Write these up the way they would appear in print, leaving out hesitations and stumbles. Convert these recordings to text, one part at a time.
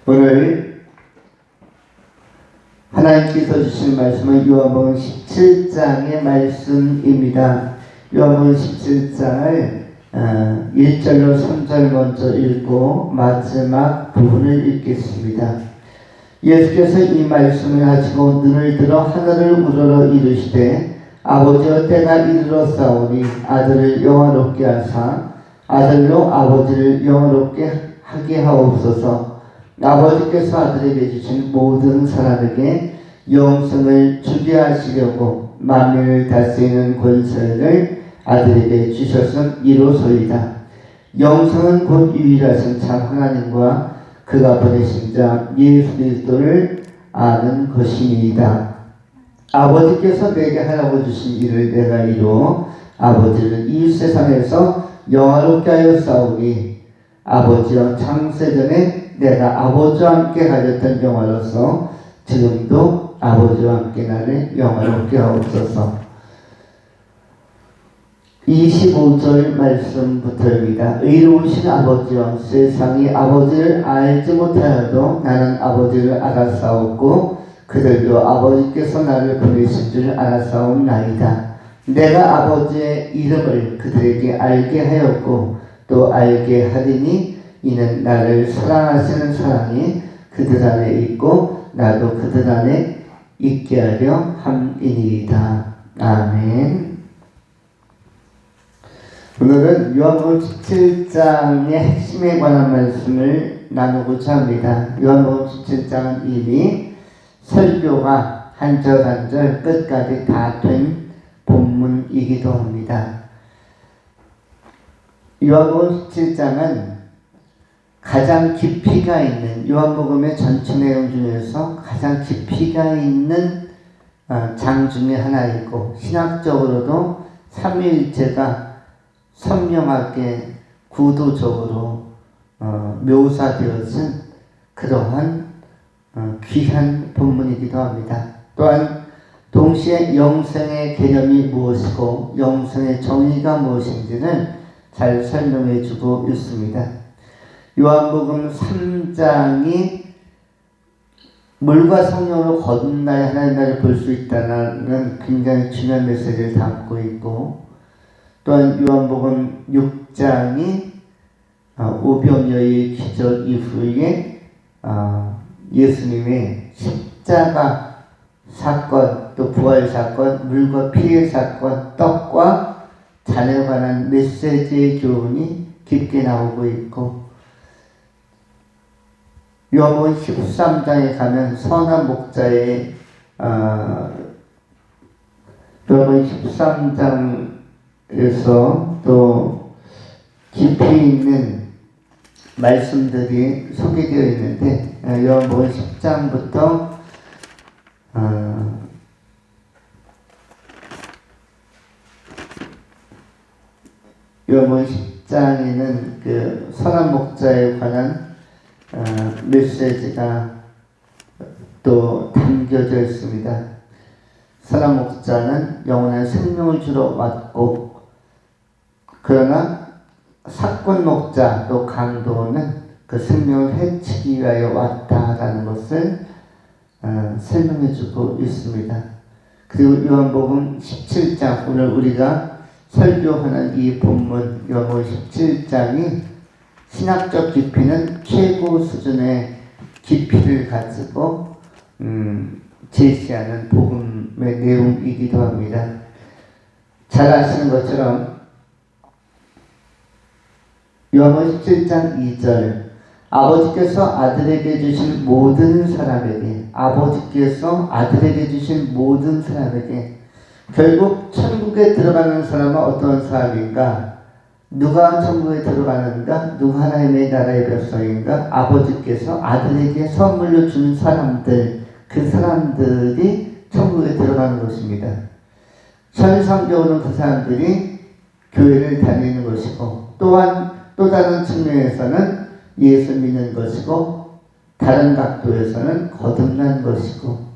오늘 하나님께서 주신 말씀은 요한복음 17장의 말씀입니다. 요한복음 17장을 1절로 3절 먼저 읽고 마지막 부분을 읽겠습니다. 예수께서 이 말씀을 하시고 눈을 들어 하늘을 우러러 이르시되 아버지여 때가 이르렀사오니 아들을 영화롭게 하사 아들로 아버지를 영화롭게 하게 하옵소서. 아버지께서 아들에게 주신 모든 사람에게 영생을 주게 하시려고 만민을 다스리는 권세를 아들에게 주셨음 이로소이다. 영생은 곧 유일하신 참 하나님과 그가 보내신 자 예수 그리스도를 아는 것이니이다. 아버지께서 내게 하라고 주신 일을 내가 이루어 아버지를 이 세상에서 영화롭게 하여 싸우니 아버지여 창세전에 내가 아버지와 함께 가졌던 영화로서 지금도 아버지와 함께 나를 영화롭게 하옵소서. 25절 말씀부터입니다. 의로우신 아버지여 세상이 아버지를 알지 못하여도 나는 아버지를 알았사옵고 그들도 아버지께서 나를 보내신 줄 알았사옵나이다. 내가 아버지의 이름을 그들에게 알게 하였고 또 알게 하리니 이는 나를 사랑하시는 사랑이 그들 안에 있고 나도 그들 안에 있게 하려 함이니이다. 아멘. 오늘은 요한복음 17장의 핵심에 관한 말씀을 나누고자 합니다. 요한복음 17장은 이미 설교가 한 절 한 절 끝까지 다 된 본문이기도 합니다. 요한복음 17장은 가장 깊이가 있는 요한복음의 전체 내용 중에서 가장 깊이가 있는 장 중에 하나이고 신학적으로도 삼위일체가 선명하게 구도적으로 묘사되어진 그러한 귀한 본문이기도 합니다. 또한 동시에 영생의 개념이 무엇이고 영생의 정의가 무엇인지를 잘 설명해 주고 있습니다. 요한복음 3장이 물과 성령으로 거듭나야 하나님 나라를 볼 수 있다는 굉장히 중요한 메시지를 담고 있고 또한 요한복음 6장이 오병이어의 기적 이후에 예수님의 십자가 사건 또 부활 사건 물과 피의 사건 떡과 잔에 관한 메시지의 교훈이 깊게 나오고 있고 요한복음 13장에 가면 선한 목자의 요한복음 13장에서 또 깊이 있는 말씀들이 소개되어 있는데 요한복음 10장부터 요한복음 10장에는 그 선한 목자에 관한 메시지가 또 담겨져 있습니다. 선한 목자는 영원한 생명을 주러 왔고 그러나 사권 목자 또 강도는 그 생명을 해치기 위하여 왔다라는 것을 설명해 주고 있습니다. 그리고 요한복음 17장 오늘 우리가 설교하는 이 본문 요한복음 17장이 신학적 깊이는 최고 수준의 깊이를 가지고 제시하는 복음의 내용이기도 합니다. 잘 아시는 것처럼 요한복음 17장 2절 아버지께서 아들에게 주신 모든 사람에게 아버지께서 아들에게 주신 모든 사람에게 결국 천국에 들어가는 사람은 어떤 사람인가? 누가 천국에 들어가는가? 누가 하나님의 나라의 백성인가? 아버지께서 아들에게 선물로 준 사람들, 그 사람들이 천국에 들어가는 것입니다. 천상적으로는 그 사람들이 교회를 다니는 것이고 또한 또 다른 측면에서는 예수 믿는 것이고 다른 각도에서는 거듭난 것이고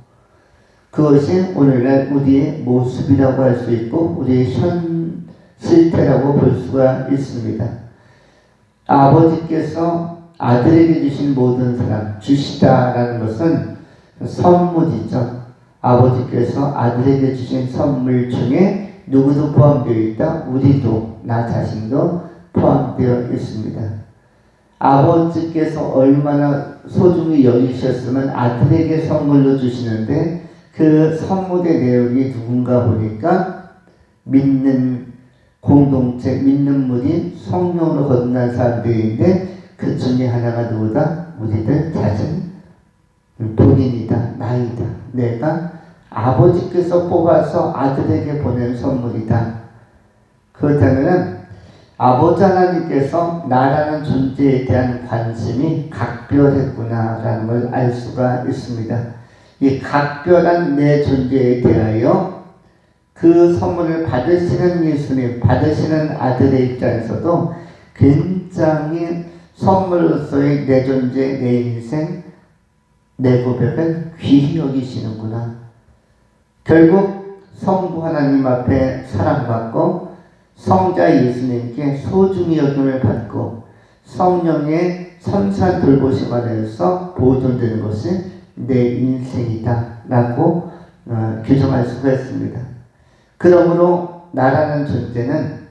그것이 오늘날 우리의 모습이라고 할 수 있고 우리의 실태라고 볼 수가 있습니다. 아버지께서 아들에게 주신 모든 사람, 주시다라는 것은 선물이죠. 아버지께서 아들에게 주신 선물 중에 누구도 포함되어 있다? 우리도, 나 자신도 포함되어 있습니다. 아버지께서 얼마나 소중히 여기셨으면 아들에게 선물로 주시는데 그 선물의 내용이 누군가 보니까 믿는 공동체, 믿는 무리, 성령으로 거듭난 사람들인데 그 중에 하나가 누구다? 우리들 자신, 본인이다, 나이다. 내가 아버지께서 뽑아서 아들에게 보낸 선물이다. 그렇다면 아버지 하나님께서 나라는 존재에 대한 관심이 각별했구나라는 걸 알 수가 있습니다. 이 각별한 내 존재에 대하여 그 선물을 받으시는 예수님, 받으시는 아들의 입장에서도 굉장히 선물로서의 내 존재, 내 인생, 내 고백을 귀히 여기시는구나. 결국 성부 하나님 앞에 사랑받고 성자 예수님께 소중히 여김을 받고 성령의 선한 돌보심 안에서 보존되는 것이 내 인생이다 라고 규정할 수가 있습니다. 그러므로 나라는 존재는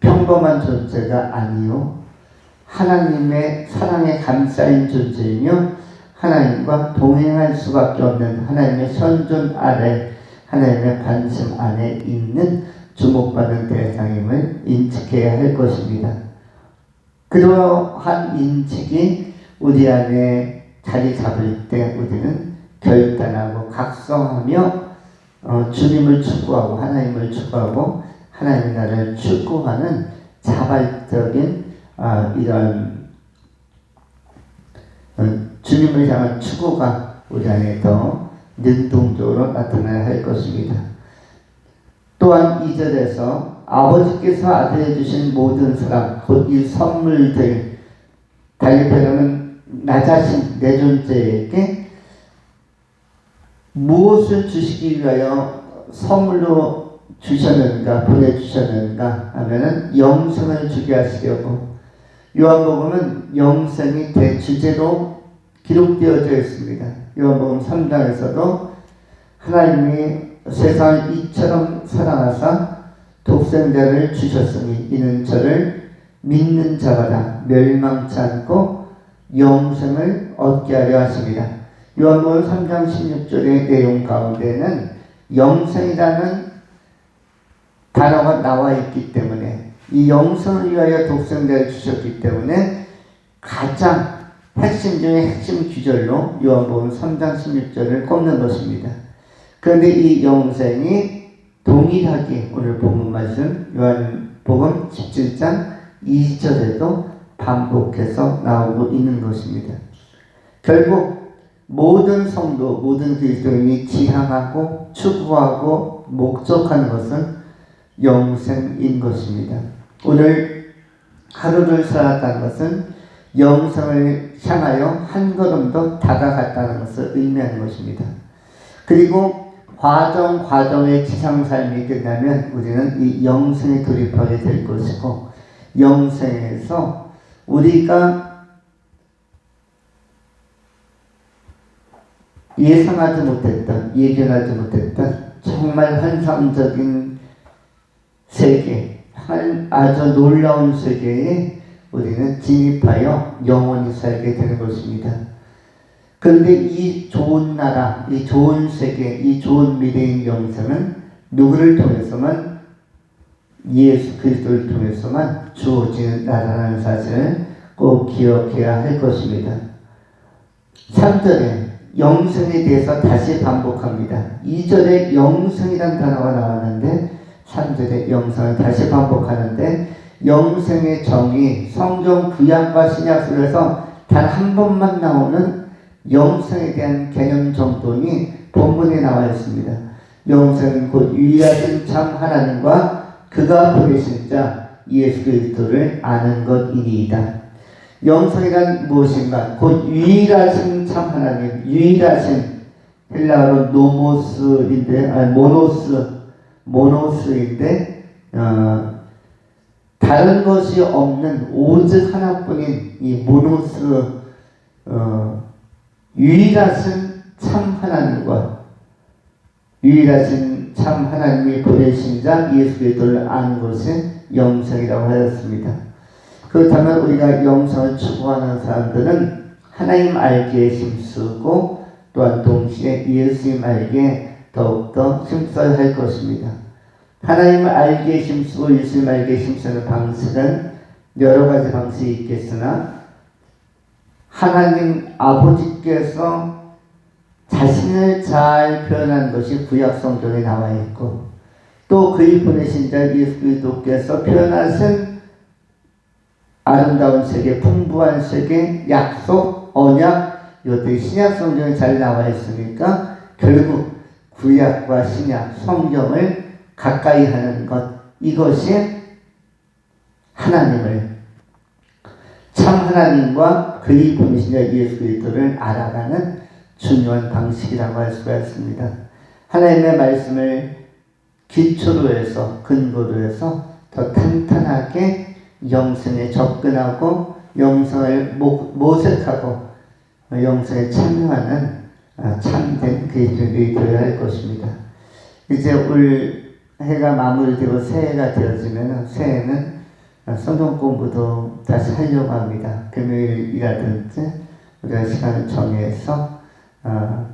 평범한 존재가 아니요 하나님의 사랑에 감싸인 존재이며 하나님과 동행할 수밖에 없는 하나님의 선존 아래 하나님의 관심 안에 있는 주목받는 대상임을 인식해야 할 것입니다. 그러한 인식이 우리 안에 자리 잡을 때 우리는 결단하고 각성하며 주님을 추구하고 하나님을 추구하고 하나님의 나라를 추구하는 자발적인 이런 주님을 향한 추구가 우리 안에 더 능동적으로 나타나야 할 것입니다. 또한 2절에서 아버지께서 아들에 주신 모든 사람, 곧 이 선물들, 달리 표현하면 나 자신, 내 존재에게 무엇을 주시기 위하여 선물로 주셨는가, 보내주셨는가 하면은 영생을 주게 하시려고. 요한복음은 영생이 대주제로 기록되어져 있습니다. 요한복음 3장에서도 하나님이 세상을 이처럼 사랑하사 독생자를 주셨으니 이는 저를 믿는 자마다 멸망치 않고 영생을 얻게 하려 하십니다. 요한복음 3장 16절의 내용 가운데는 영생이라는 단어가 나와 있기 때문에 이 영생을 위하여 독생자를 주셨기 때문에 가장 핵심 중에 핵심 규절로 요한복음 3장 16절을 꼽는 것입니다. 그런데 이 영생이 동일하게 오늘 본문 말씀 요한복음 17장 20절에도 반복해서 나오고 있는 것입니다. 결국 모든 성도, 모든 그리스도인이 지향하고 추구하고 목적하는 것은 영생인 것입니다. 오늘 하루를 살았다는 것은 영생을 향하여 한 걸음 더 다가갔다는 것을 의미하는 것입니다. 그리고 과정의 지상삶이 끝나면 우리는 이 영생에 돌입하게 될 것이고 영생에서 우리가 예상하지 못했던, 예견하지 못했던 정말 환상적인 세계, 아주 놀라운 세계에 우리는 진입하여 영원히 살게 되는 것입니다. 그런데 이 좋은 나라, 이 좋은 세계, 이 좋은 미래인 영생은 누구를 통해서만? 예수 그리스도를 통해서만 주어지는 나라라는 사실을 꼭 기억해야 할 것입니다. 3절에 영생에 대해서 다시 반복합니다. 2절에 영생이라는 단어가 나왔는데 3절에 영생을 다시 반복하는데 영생의 정의 성경 구약과 신약 속에서 단 한 번만 나오는 영생에 대한 개념 정돈이 본문에 나와 있습니다. 영생은 곧 유일하신 참 하나님과 그가 보내신 자 예수 그리스도를 아는 것이니이다. 영생이란 무엇인가? 곧 유일하신 참 하나님, 유일하신 헬라어로 노모스인데, 모노스인데 다른 것이 없는 오직 하나뿐인 이 모노스 유일하신 참 하나님과 유일하신 참 하나님이 보내신 자 예수 그리스도를 아는 것이 영생이라고 하였습니다. 그렇다면 우리가 영생을 추구하는 사람들은 하나님 알기에 힘쓰고 또한 동시에 예수님 알기에 더욱더 힘써야 할 것입니다. 하나님을 알기에 힘쓰고 예수님 알기에 힘쓰는 방식은 여러 가지 방식이 있겠으나 하나님 아버지께서 자신을 잘 표현한 것이 구약 성경에 나와 있고 또 그의 보내신 자 예수 그리스도께서 표현하신 아름다운 세계, 풍부한 세계, 약속, 언약 이것들이 신약 성경에 잘 나와 있으니까 결국 구약과 신약 성경을 가까이 하는 것 이것이 하나님을 참 하나님과 그의 보내신 자 예수 그리스도를 알아가는 중요한 방식이라고 할 수가 있습니다. 하나님의 말씀을 기초로 해서 근거로 해서 더 탄탄하게 영성에 접근하고 영성을 모색하고 영성에 참여하는 참된 그리스도인이 되어야 할 것입니다. 이제 올 해가 마무리되고 새해가 되어지면 새해는 성경 공부도 다시 하려고 합니다. 금요일이라든지 우리가 시간을 정해서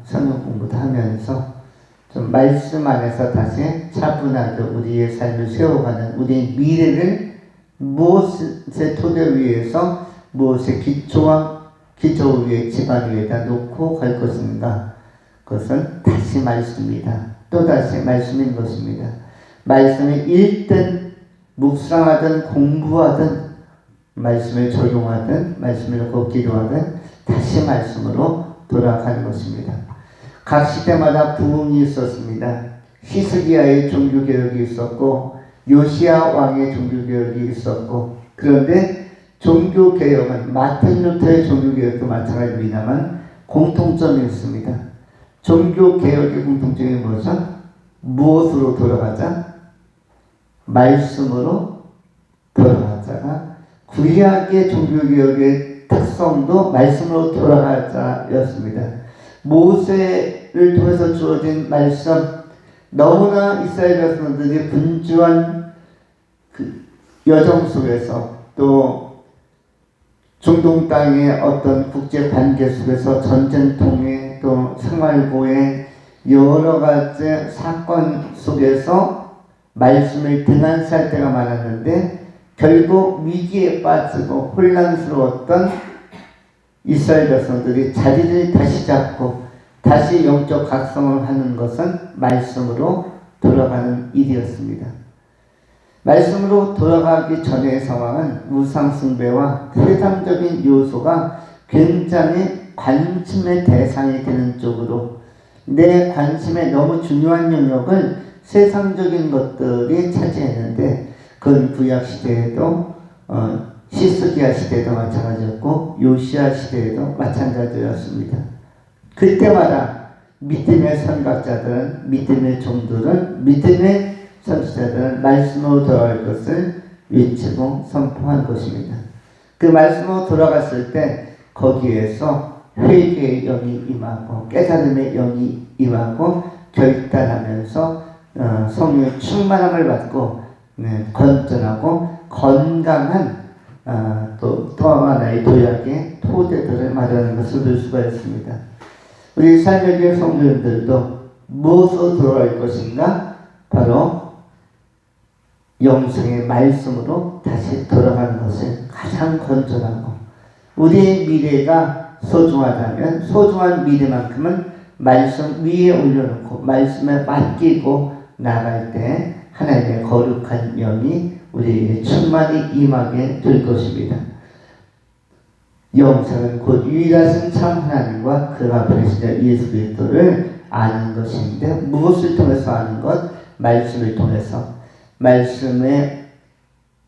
성경 공부도 하면서 좀 말씀 안에서 다시 차분하게 우리의 삶을 세워가는 우리의 미래를 무엇의 토대 위에서 무엇의 기초 위에 지반 위에다 놓고 갈 것인가? 그것은 다시 말씀입니다. 또다시 말씀인 것입니다. 말씀을 읽든 묵상하든 공부하든 말씀을 적용하든 말씀을 놓고 기도하든 다시 말씀으로 돌아가는 것입니다. 각 시대마다 부흥이 있었습니다. 히스기야의 종교개혁이 있었고 요시야 왕의 종교개혁이 있었고 그런데 종교개혁은 마틴 루터의 종교개혁도 마찬가지입니다만 공통점이 있습니다. 종교개혁의 공통점이 뭐죠? 무엇으로 돌아가자? 말씀으로 돌아가자가 구약의 종교개혁의 특성도 말씀으로 돌아가자였습니다. 모세를 통해서 주어진 말씀 너무나 이스라엘 백성들이 분주한 그 여정 속에서 또 중동 땅의 어떤 국제 관계 속에서 전쟁통에 또 생활고의 여러 가지 사건 속에서 말씀을 등한시할 때가 많았는데 결국 위기에 빠지고 혼란스러웠던 이스라엘 백성들이 자리를 다시 잡고 다시 영적 각성을 하는 것은 말씀으로 돌아가는 일이었습니다. 말씀으로 돌아가기 전의 상황은 우상숭배와 세상적인 요소가 굉장히 관심의 대상이 되는 쪽으로 내 관심에 너무 중요한 영역을 세상적인 것들이 차지했는데 그건 구약 시대에도 히스기야 시대에도 마찬가지였고 요시야 시대에도 마찬가지였습니다. 그때마다 믿음의 선각자들은 믿음의 종들은 믿음의 선지자들은 말씀으로 돌아갈 것을 외치고 선포한 것입니다. 그 말씀으로 돌아갔을 때 거기에서 회개의 영이 임하고 깨달음의 영이 임하고 결단하면서 성령의 충만함을 받고 건전하고 건강한 또 하나의 도약의 토대들을 마련하는 것을 볼 수가 있습니다. 우리 삶의 교회 성도님들도 무엇으로 돌아갈 것인가? 바로 영성의 말씀으로 다시 돌아가는 것이 가장 건전하고 우리의 미래가 소중하다면 소중한 미래만큼은 말씀 위에 올려놓고 말씀에 맡기고 나갈 때 하나님의 거룩한 영이 우리에게 충만히 임하게 될 것입니다. 영생은 곧 유일하신 참 하나님과 그가 보내신 자 예수 그리스도를 아는 것인데 무엇을 통해서 아는 것? 말씀을 통해서 말씀의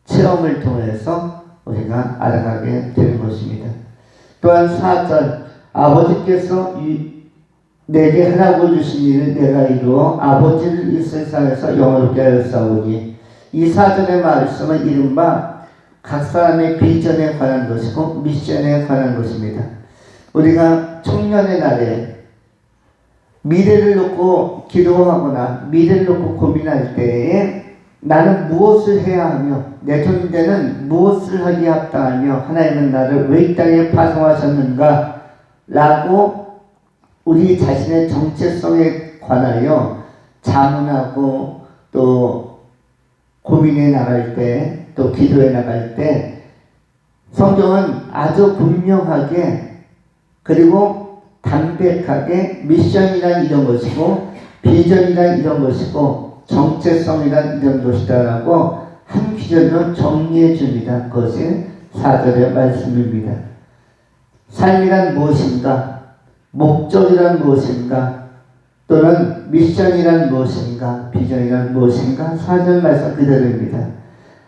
체험을 통해서 우리가 알아가게 되는 것입니다. 또한 4절 아버지께서 내게 하라고 주신 일을 내가 이루어 아버지를 이 세상에서 영원롭게 하였사오니 이 4절의 말씀은 이른바 각 사람의 비전에 관한 것이고 미션에 관한 것입니다. 우리가 청년의 날에 미래를 놓고 기도하거나 미래를 놓고 고민할 때에 나는 무엇을 해야 하며 내 존재는 무엇을 하기에 합당하며 하나님은 나를 왜 이 땅에 파송하셨는가 라고 우리 자신의 정체성에 관하여 자문하고 또 고민해 나갈 때 또 기도해 나갈 때 성경은 아주 분명하게 그리고 담백하게 미션이란 이런 것이고 비전이란 이런 것이고 정체성이란 이런 것이다라고 한 기절로 정리해 줍니다. 그것이 4절의 말씀입니다. 삶이란 무엇인가? 목적이란 무엇인가? 또는 미션이란 무엇인가? 비전이란 무엇인가? 4절 말씀 그대로입니다.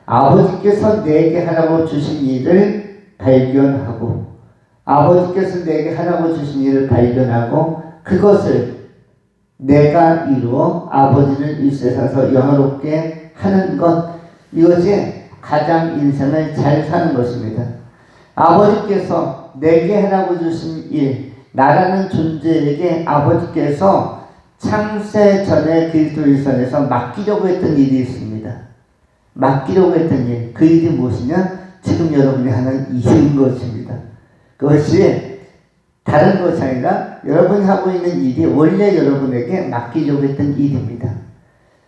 아버지께서 내게 하라고 주신 일을 발견하고 아버지께서 내게 하라고 주신 일을 발견하고 그것을 내가 이루어 아버지를 이 세상에서 영화롭게 하는 것, 이것이 가장 인생을 잘 사는 것입니다. 아버지께서 내게 하라고 주신 일, 나라는 존재에게 아버지께서 창세 전에 그리스도의 선에서 맡기려고 했던 일이 있습니다. 맡기려고 했던 일, 그 일이 무엇이냐? 지금 여러분이 하는 일인 것입니다. 그것이 다른 것이 아니라 여러분이 하고 있는 일이 원래 여러분에게 맡기려고 했던 일입니다.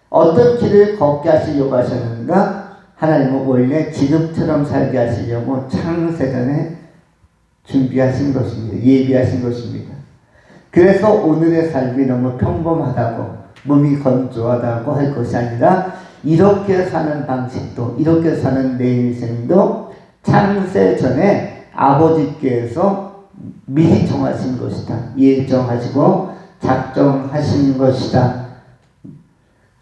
어떤 길을 걷게 하시려고 하셨는가? 하나님은 원래 지금처럼 살게 하시려고 창세전에 준비하신 것입니다. 예비하신 것입니다. 그래서 오늘의 삶이 너무 평범하다고 몸이 건조하다고 할 것이 아니라 이렇게 사는 방식도 이렇게 사는 내 인생도 창세전에 아버지께서 미리 정하신 것이다. 예정하시고 작정하신 것이다.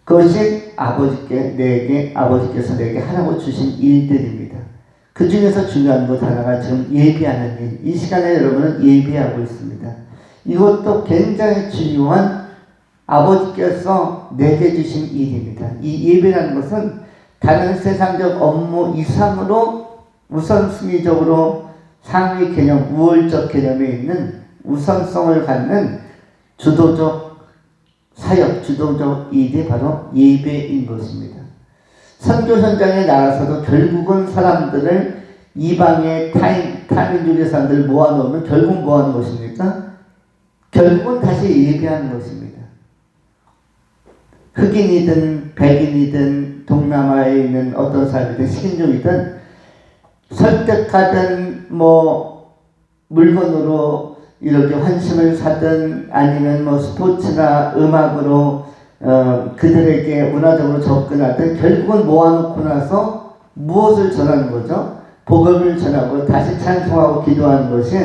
그것이 아버지께서 내게 하라고 주신 일들입니다. 그 중에서 중요한 것 하나가 지금 예비하는 일. 이 시간에 여러분은 예비하고 있습니다. 이것도 굉장히 중요한 아버지께서 내게 주신 일입니다. 이 예배라는 것은 다른 세상적 업무 이상으로 우선순위적으로 상위 개념, 우월적 개념에 있는 우선성을 갖는 주도적 사역, 주도적 일이 바로 예배인 것입니다. 선교 현장에 나가서도 결국은 사람들을 이방의 타민족의 사람들을 모아놓으면 결국 뭐하는 것입니까? 결국은 다시 예배하는 것입니다. 흑인이든 백인이든 동남아에 있는 어떤 사람이든 식인종이든 설득하든 물건으로 이렇게 환심을 사든 아니면 스포츠나 음악으로 그들에게 문화적으로 접근하든 결국은 모아놓고 나서 무엇을 전하는 거죠? 복음을 전하고 다시 찬송하고 기도하는 것이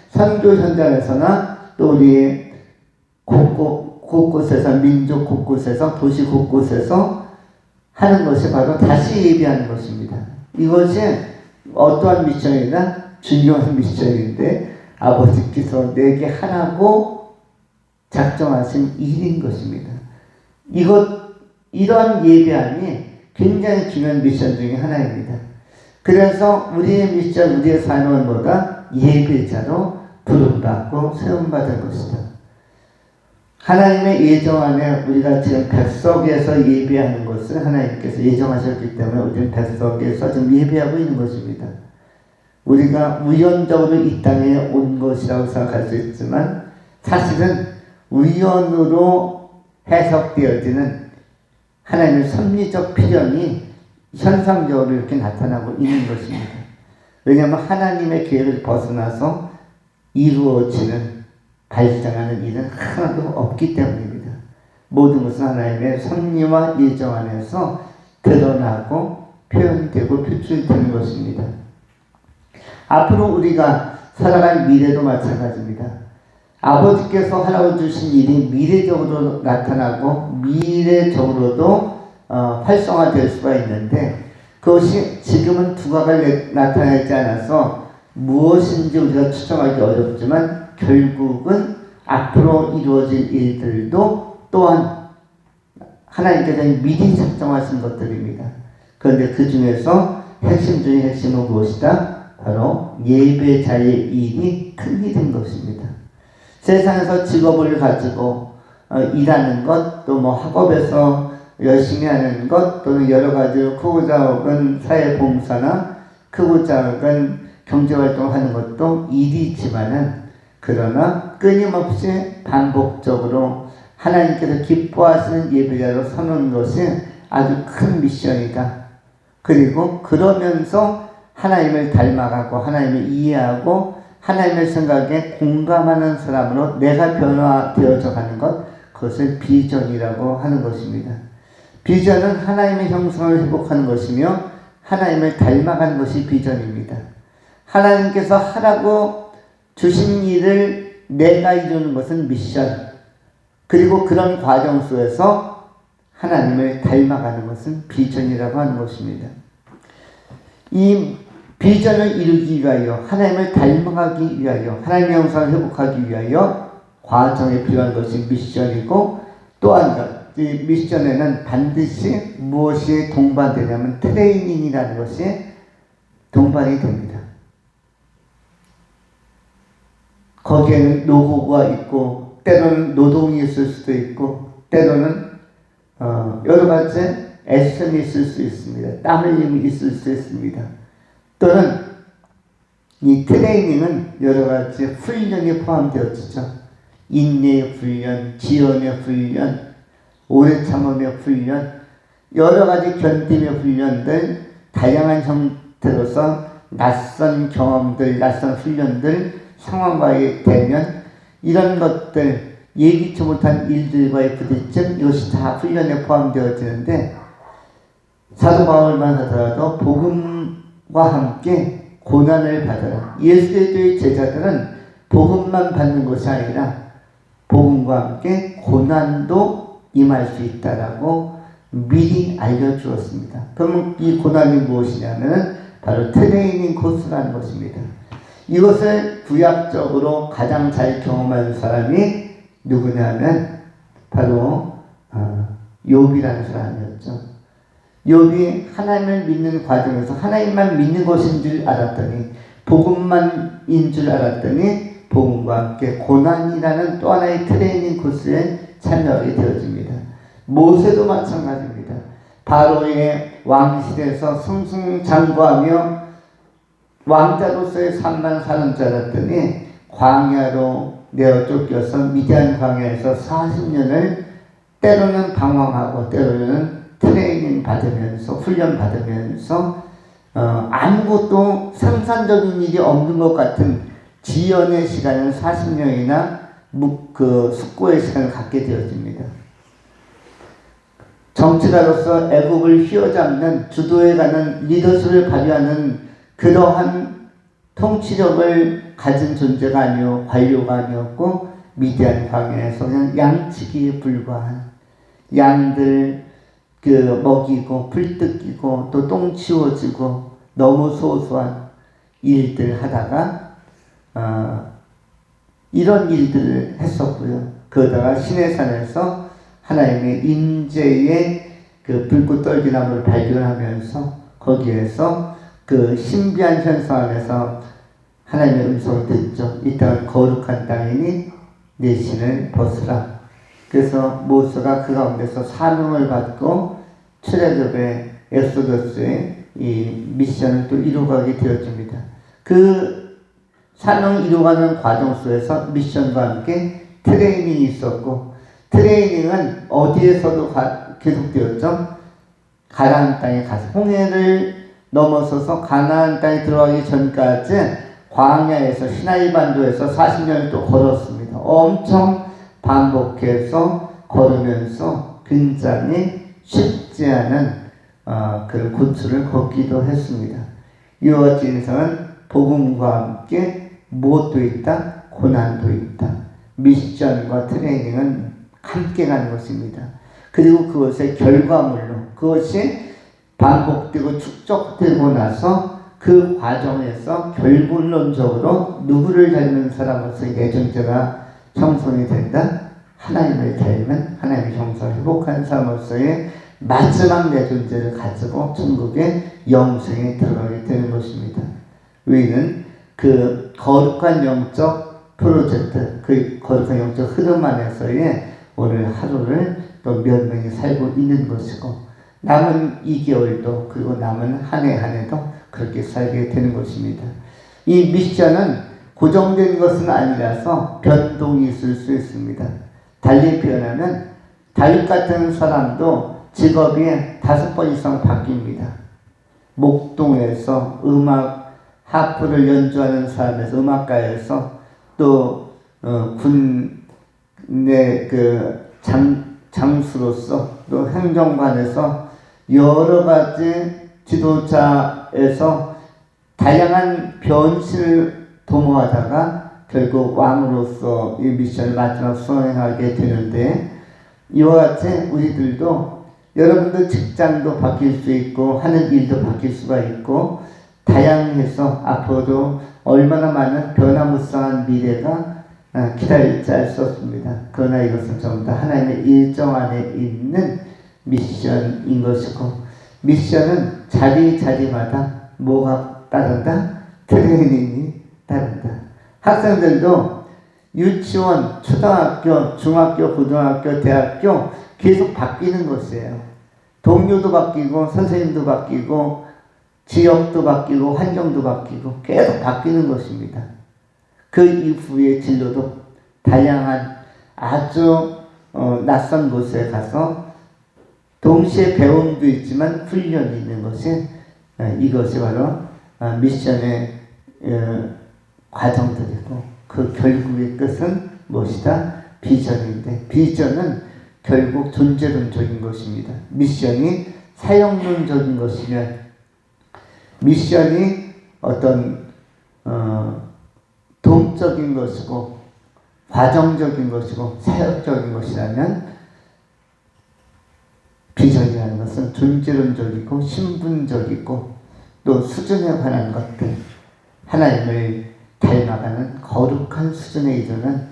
선교 현장에서나 또 우리 곳곳에서 민족 곳곳에서 도시 곳곳에서 하는 것이 바로 다시 예배하는 것입니다. 이것이 어떠한 미션이나 중요한 미션인데 아버지께서 내게 하라고 작정하신 일인 것입니다. 이러한 예배함이 굉장히 중요한 미션 중에 하나입니다. 그래서 우리의 미션, 우리의 삶은 뭐다? 예배자로 부름받고 세움받은 것이다. 하나님의 예정 안에 우리가 지금 뱃속에서 예배하는 것을 하나님께서 예정하셨기 때문에 우리는 뱃속에서 지금 예배하고 있는 것입니다. 우리가 우연적으로 이 땅에 온 것이라고 생각할 수 있지만 사실은 우연으로 해석되어지는 하나님의 섭리적 필연이 현상적으로 이렇게 나타나고 있는 것입니다. 왜냐하면 하나님의 계획을 벗어나서 이루어지는 발생하는 일은 하나도 없기 때문입니다. 모든 것은 하나님의 섭리와 예정 안에서 드러나고 표현되고 표출되는 것입니다. 앞으로 우리가 살아갈 미래도 마찬가지입니다. 아버지께서 하라고 주신 일이 미래적으로 나타나고 미래적으로도 활성화될 수가 있는데 그것이 지금은 두각을 나타내지 않아서 무엇인지 우리가 추정하기 어렵지만 결국은 앞으로 이루어질 일들도 또한 하나님께서 미리 작정하신 것들입니다. 그런데 그 중에서 핵심 중에 핵심은 무엇이다? 바로 예배 자리의 일이 큰 일인 것입니다. 세상에서 직업을 가지고 일하는 것, 또 뭐 학업에서 열심히 하는 것, 또는 여러 가지로 크고 작은 사회봉사나 크고 작은 경제활동을 하는 것도 일이지만은, 그러나 끊임없이 반복적으로 하나님께서 기뻐하시는 예배자로 서는 것이 아주 큰 미션이다. 그리고 그러면서 하나님을 닮아가고 하나님을 이해하고 하나님의 생각에 공감하는 사람으로 내가 변화되어져 가는 것, 그것을 비전이라고 하는 것입니다. 비전은 하나님의 형상을 회복하는 것이며 하나님을 닮아가는 것이 비전입니다. 하나님께서 하라고 주신 일을 내가 이루는 것은 미션, 그리고 그런 과정 속에서 하나님을 닮아가는 것은 비전이라고 하는 것입니다. 이 비전을 이루기 위하여, 하나님을 닮아가기 위하여, 하나님의 형상을 회복하기 위하여 과정에 필요한 것이 미션이고, 또 한 가지, 이 미션에는 반드시 무엇이 동반되냐면 트레이닝이라는 것이 동반이 됩니다. 거기에는 노고가 있고, 때로는 노동이 있을 수도 있고, 때로는 여러 가지 애씀이 있을 수 있습니다. 땀 흘림이 있을 수 있습니다. 또는 이 트레이닝은 여러 가지 훈련이 포함되어지죠. 인내의 훈련, 지연의 훈련, 오래 참음의 훈련, 여러 가지 견딤의 훈련들, 다양한 형태로서 낯선 경험들, 낯선 훈련들, 상황과의 대면, 이런 것들, 예기치 못한 일들과의 부딪힘, 이것이 다 훈련에 포함되어지는데, 사도 바울만 하더라도 복음과 함께 고난을 받아라. 예수의 제자들은 복음만 받는 것이 아니라 복음과 함께 고난도 임할 수 있다라고 미리 알려주었습니다. 그러면 이 고난이 무엇이냐면 바로 트레이닝 코스라는 것입니다. 이것을 구약적으로 가장 잘 경험한 사람이 누구냐면 바로 욥이라는 사람이었죠. 욥이 하나님을 믿는 과정에서 하나님만 믿는 것인 줄 알았더니, 복음만인 줄 알았더니 복음과 함께 고난이라는 또 하나의 트레이닝 코스에 참여하게 되어집니다. 모세도 마찬가지입니다. 바로의 왕실에서 승승장구하며 왕자로서의 삶만 사는 줄 알았더니 광야로 내어 쫓겨서 미디안 광야에서 40년을 때로는 방황하고 때로는 트레이닝 받으면서 훈련 받으면서 아무것도 생산적인 일이 없는 것 같은 지연의 시간을 40년이나 숙고의 시간을 갖게 되어집니다. 정치가로서 애국을 휘어잡는, 주도해가는 리더십을 발휘하는 그러한 통치력을 가진 존재가 아니요, 관료가 아니었고, 미디안 광야에서 그냥 양치기에 불과한, 양들 먹이고 풀 뜯기고 또 똥 치워지고 너무 소소한 일들 하다가 이런 일들을 했었고요. 그러다가 시내산에서 하나님의 임재의 그 불꽃 떨기나무를 발견하면서 거기에서 그 신비한 현상 안에서 하나님의 음성을 듣죠. 이 땅은 거룩한 땅이니 내 신을 벗으라. 그래서 모세가 그 가운데서 사명을 받고 출애굽의 엑소더스의 이 미션을 또 이루어가게 되어집니다. 그 사명을 이루어가는 과정 속에서 미션과 함께 트레이닝이 있었고, 트레이닝은 어디에서도 계속되었죠. 가나안 땅에 가서 홍해를 넘어서서 가나안 땅에 들어가기 전까지 광야에서 시나이 반도에서 40년을 또 걸었습니다. 엄청 반복해서 걸으면서 굉장히 쉽지 않은 그런 고초를 걷기도 했습니다. 이와 같이 인생은 복음과 함께 무엇도 있다? 고난도 있다. 미션과 트레이닝은 함께 가는 것입니다. 그리고 그것의 결과물로, 그것이 반복되고 축적되고 나서 그 과정에서 결론적으로 누구를 닮은 사람으로서의 내 존재가 형성이 된다? 하나님을 닮은, 하나님의 형상을 회복한 사람으로서의 마지막 내 존재를 가지고 천국의 영생에 들어가게 되는 것입니다. 우리는 그 거룩한 영적 프로젝트, 그 거룩한 영적 흐름 안에서의 오늘 하루를 또 몇 명이 살고 있는 것이고, 남은 2개월도 그리고 남은 한 해도 그렇게 살게 되는 것입니다. 이 미션은 고정된 것은 아니라서 변동이 있을 수 있습니다. 달리 표현하면 다윗 같은 사람도 직업이 5번 이상 바뀝니다. 목동에서 음악 하프를 연주하는 사람에서 음악가에서 또 군내 그 장수로서 또 행정관에서 여러 가지 지도자에서 다양한 변신을 도모하다가 결국 왕으로서 이 미션을 마지막 수행하게 되는데, 이와 같이 우리들도 여러분들 직장도 바뀔 수 있고 하는 일도 바뀔 수가 있고 다양해서 앞으로도 얼마나 많은 변화무쌍한 미래가 기다릴지 알 수 없습니다. 그러나 이것은 전부 다 하나님의 일정 안에 있는 미션인 것이고, 미션은 자리마다 뭐가 따른다? 트레이닝이 따른다. 학생들도 유치원, 초등학교, 중학교, 고등학교, 대학교 계속 바뀌는 것이에요. 동료도 바뀌고 선생님도 바뀌고 지역도 바뀌고 환경도 바뀌고 계속 바뀌는 것입니다. 그 이후의 진로도 다양한 아주 낯선 곳에 가서 동시에 배움도 있지만 훈련이 있는 것이 이것이 바로 미션의 과정들이고, 그 결국의 끝은 무엇이다? 비전인데, 비전은 결국 존재론적인 것입니다. 미션이 사역론적인 것이면, 미션이 어떤 동적인 것이고 과정적인 것이고 사역적인 것이라면, 비전이라는 것은 존재론적이고 신분적이고 또 수준에 관한 것들, 하나님을 닮아가는 거룩한 수준에 이르는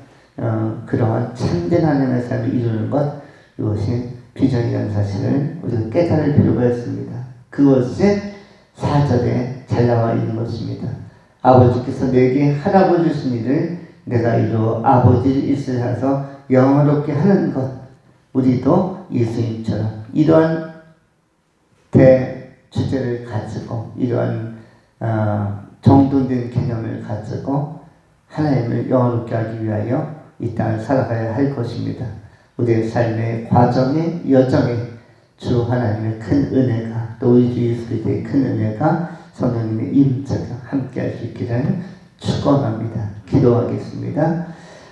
그러한 참된 하나님의 삶을 이루는 것, 이것이 비전이라는 사실을 우리가 깨달을 필요가 있습니다. 그것이 4절에 잘 나와 있는 것입니다. 아버지께서 내게 하라고 주신 일을 내가 이루어 아버지를 있으셔서 영화롭게 하는 것, 우리도 예수님처럼 이러한 대주제를 가지고 이러한 정돈된 개념을 가지고 하나님을 영화롭게 하기 위하여 이 땅을 살아가야 할 것입니다. 우리의 삶의 과정의 여정에 주 하나님의 큰 은혜가, 또 우리 주 예수 그리스도의 큰 은혜가, 성령님의 임재가 함께할 수 있기를 축원합니다. 기도하겠습니다.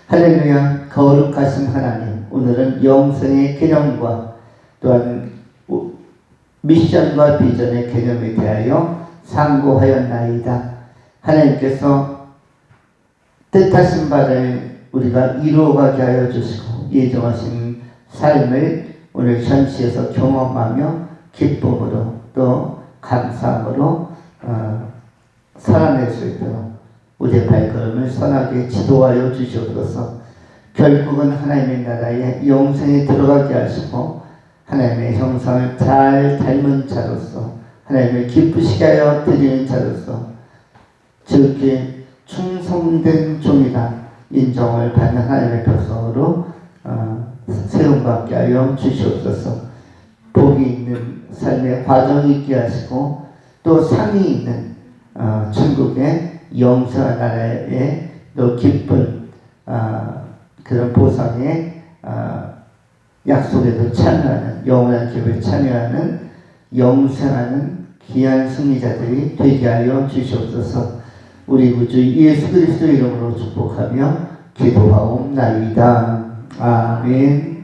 할렐루야. 거룩하신 하나님, 오늘은 영생의 개념과 또한 미션과 비전의 개념에 대하여 상고하였나이다. 하나님께서 뜻하신 바를 우리가 이루어가게 하여 주시고 예정하신 삶을 오늘 현시에서 경험하며 기쁨으로 또 감사함으로 살아낼 수 있도록 우리의 발걸음을 선하게 지도하여 주시옵소서. 결국은 하나님의 나라에 영생에 들어가게 하시고 하나님의 형상을 잘 닮은 자로서 하나님을 기쁘시게 하여 드리는 자로서 즉히 충성된 종이다 인정을 받는 하나님의 백성으로 세움받게 하여 주시옵소서. 복이 있는 삶의 과정이 있게 하시고 또 상이 있는 천국의 영생한 나라의 또 기쁜 그런 보상의 약속에도 참여하는, 영원한 기업에 참여하는 영생하는 귀한 승리자들이 되게 하여 주시옵소서. 우리 구주 예수 그리스도 이름으로 축복하며 기도하옵나이다. 아멘.